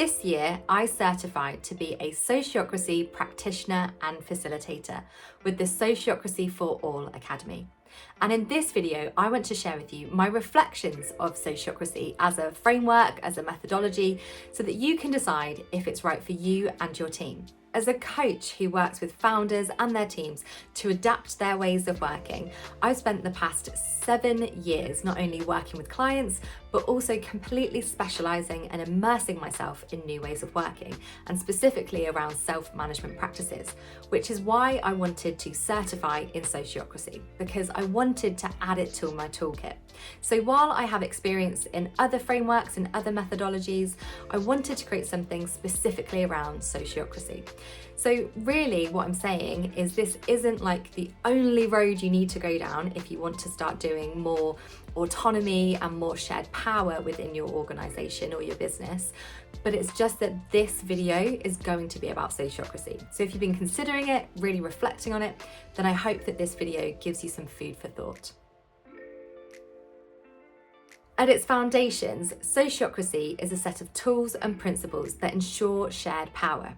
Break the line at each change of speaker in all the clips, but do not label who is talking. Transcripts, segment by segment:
This year, I certified to be a Sociocracy practitioner and facilitator with the Sociocracy for All Academy. And in this video, I want to share with you my reflections of Sociocracy as a framework, as a methodology, so that you can decide if it's right for you and your team. As a coach who works with founders and their teams to adapt their ways of working, I've spent the past 7 years not only working with clients, but also completely specialising and immersing myself in new ways of working, and specifically around self-management practices, which is why I wanted to certify in Sociocracy, because I wanted to add it to my toolkit. So while I have experience in other frameworks and other methodologies, I wanted to create something specifically around Sociocracy. So really what I'm saying is this isn't like the only road you need to go down if you want to start doing more autonomy and more shared power within your organisation or your business, but it's just that this video is going to be about Sociocracy. So if you've been considering it, really reflecting on it, then I hope that this video gives you some food for thought. At its foundations, Sociocracy is a set of tools and principles that ensure shared power.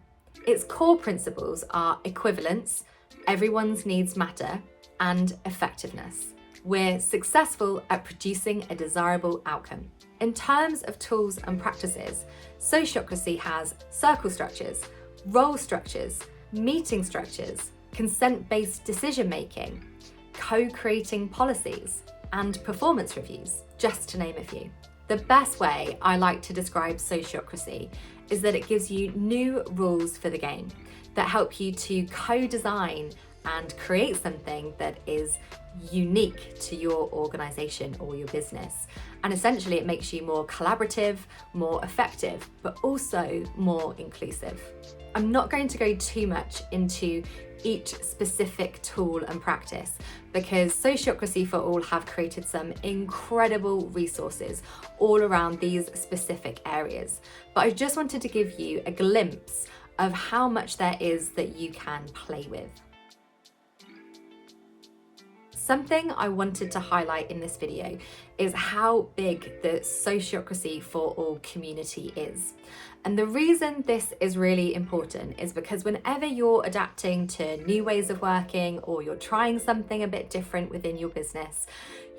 Its core principles are equivalence, everyone's needs matter, and effectiveness. We're successful at producing a desirable outcome. In terms of tools and practices, Sociocracy has circle structures, role structures, meeting structures, consent-based decision-making, co-creating policies, and performance reviews, just to name a few. The best way I like to describe Sociocracy is that it gives you new rules for the game that help you to co-design and create something that is unique to your organisation or your business. And essentially it makes you more collaborative, more effective, but also more inclusive. I'm not going to go too much into each specific tool and practice because Sociocracy for All have created some incredible resources all around these specific areas. But I just wanted to give you a glimpse of how much there is that you can play with. Something I wanted to highlight in this video is how big the Sociocracy for All community is. And the reason this is really important is because whenever you're adapting to new ways of working or you're trying something a bit different within your business,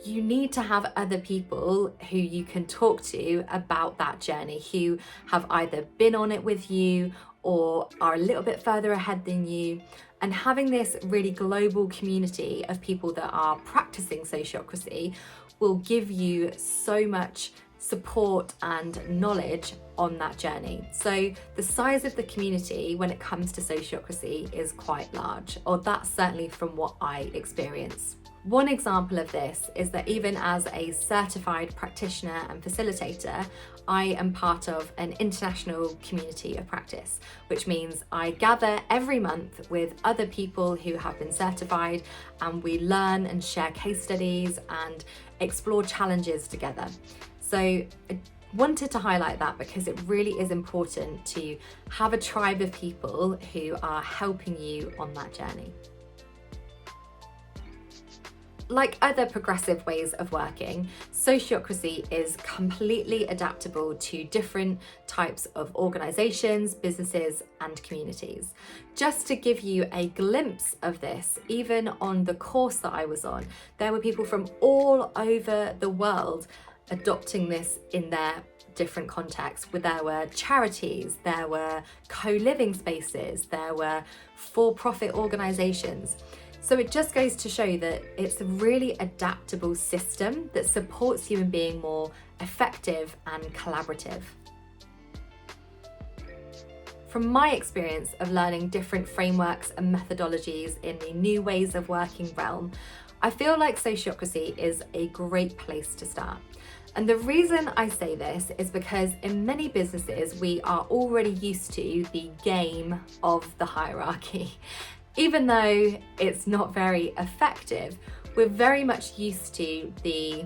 you need to have other people who you can talk to about that journey, who have either been on it with you or are a little bit further ahead than you. And having this really global community of people that are practicing Sociocracy will give you so much support and knowledge on that journey. So the size of the community when it comes to Sociocracy is quite large, or that's certainly from what I experience. One example of this is that even as a certified practitioner and facilitator, I am part of an international community of practice, which means I gather every month with other people who have been certified, and we learn and share case studies and explore challenges together. So I wanted to highlight that because it really is important to have a tribe of people who are helping you on that journey. Like other progressive ways of working, Sociocracy is completely adaptable to different types of organisations, businesses, and communities. Just to give you a glimpse of this, even on the course that I was on, there were people from all over the world adopting this in their different contexts. There were charities, there were co-living spaces, there were for-profit organisations. So it just goes to show that it's a really adaptable system that supports you in being more effective and collaborative. From my experience of learning different frameworks and methodologies in the new ways of working realm, I feel like Sociocracy is a great place to start. And the reason I say this is because in many businesses, we are already used to the game of the hierarchy. Even though it's not very effective, we're very much used to the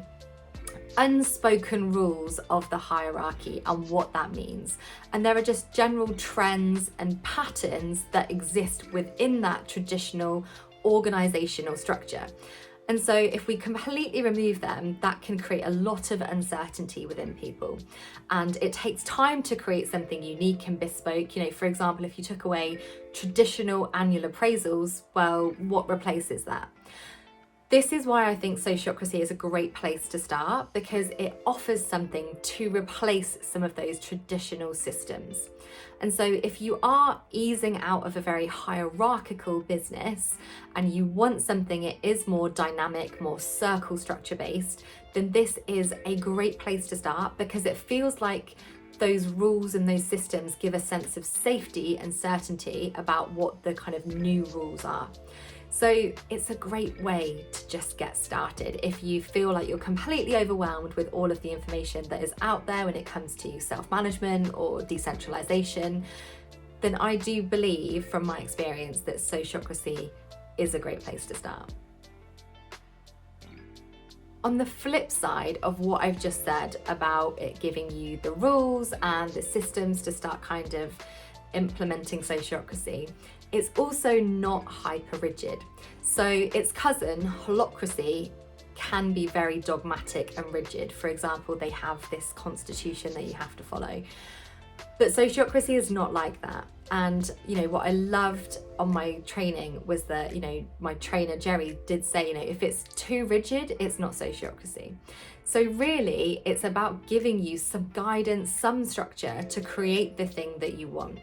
unspoken rules of the hierarchy and what that means. And there are just general trends and patterns that exist within that traditional organizational structure. And so if we completely remove them, that can create a lot of uncertainty within people. And it takes time to create something unique and bespoke. You know, for example, if you took away traditional annual appraisals, well, what replaces that? This is why I think Sociocracy is a great place to start, because it offers something to replace some of those traditional systems. And so if you are easing out of a very hierarchical business and you want something it is more dynamic, more circle structure based, then this is a great place to start, because it feels like those rules and those systems give a sense of safety and certainty about what the kind of new rules are. So it's a great way to just get started. If you feel like you're completely overwhelmed with all of the information that is out there when it comes to self-management or decentralization, then I do believe from my experience that Sociocracy is a great place to start. On the flip side of what I've just said about it giving you the rules and the systems to start kind of implementing Sociocracy, it's also not hyper rigid. So its cousin, holocracy, can be very dogmatic and rigid. For example, they have this constitution that you have to follow. But Sociocracy is not like that. And you know, what I loved on my training was that, you know, my trainer Jerry did say, you know, if it's too rigid, it's not Sociocracy. So really, it's about giving you some guidance, some structure to create the thing that you want.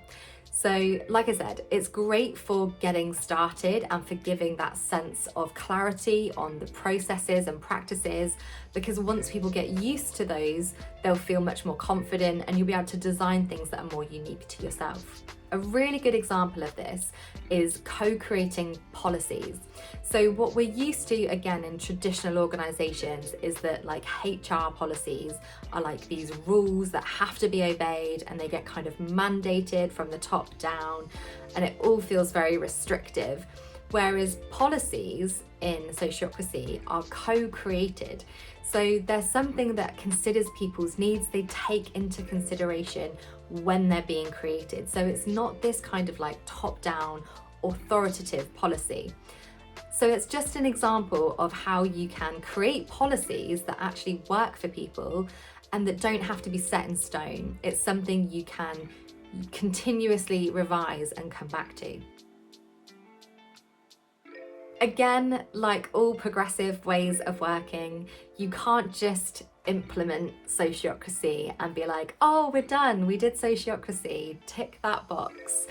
So like I said, it's great for getting started and for giving that sense of clarity on the processes and practices, because once people get used to those, they'll feel much more confident and you'll be able to design things that are more unique to yourself. A really good example of this is co-creating policies. So what we're used to, again, in traditional organizations is that like HR policies are like these rules that have to be obeyed and they get kind of mandated from the top down and it all feels very restrictive. Whereas policies in Sociocracy are co-created. So there's something that considers people's needs, they take into consideration when they're being created. So it's not this kind of like top-down authoritative policy. So it's just an example of how you can create policies that actually work for people and that don't have to be set in stone. It's something you can continuously revise and come back to. Again, like all progressive ways of working, you can't just implement Sociocracy and be like, oh, we're done, we did Sociocracy, tick that box.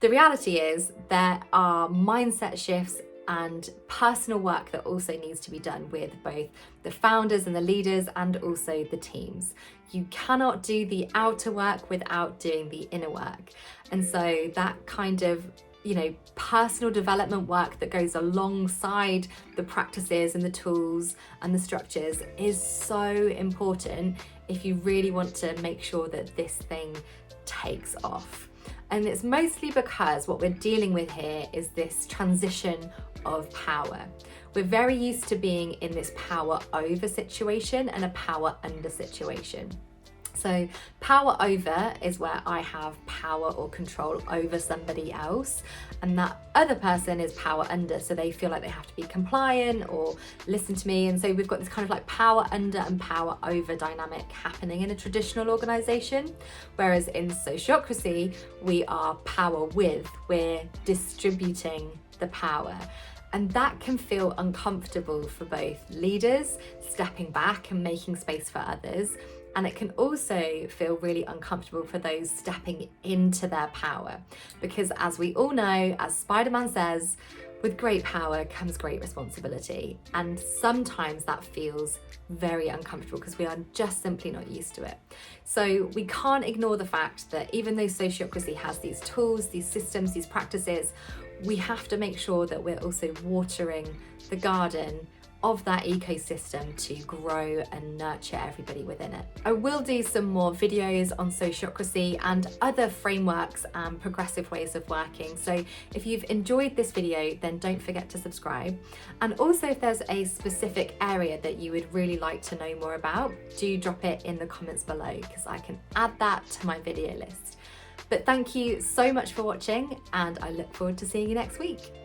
The reality is there are mindset shifts and personal work that also needs to be done with both the founders and the leaders and also the teams. You cannot do the outer work without doing the inner work. And so that kind of, you know, personal development work that goes alongside the practices and the tools and the structures is so important if you really want to make sure that this thing takes off. And it's mostly because what we're dealing with here is this transition of power. We're very used to being in this power over situation and a power under situation. So power over is where I have power or control over somebody else, and that other person is power under, so they feel like they have to be compliant or listen to me. And so we've got this kind of like power under and power over dynamic happening in a traditional organization, whereas in Sociocracy we are power with, we're distributing the power. And that can feel uncomfortable for both leaders, stepping back and making space for others. And it can also feel really uncomfortable for those stepping into their power. Because as we all know, as Spider-Man says, with great power comes great responsibility. And sometimes that feels very uncomfortable because we are just simply not used to it. So we can't ignore the fact that even though Sociocracy has these tools, these systems, these practices, we have to make sure that we're also watering the garden of that ecosystem to grow and nurture everybody within it. I will do some more videos on Sociocracy and other frameworks and progressive ways of working. So if you've enjoyed this video, then don't forget to subscribe. And also if there's a specific area that you would really like to know more about, do drop it in the comments below because I can add that to my video list. But thank you so much for watching and I look forward to seeing you next week.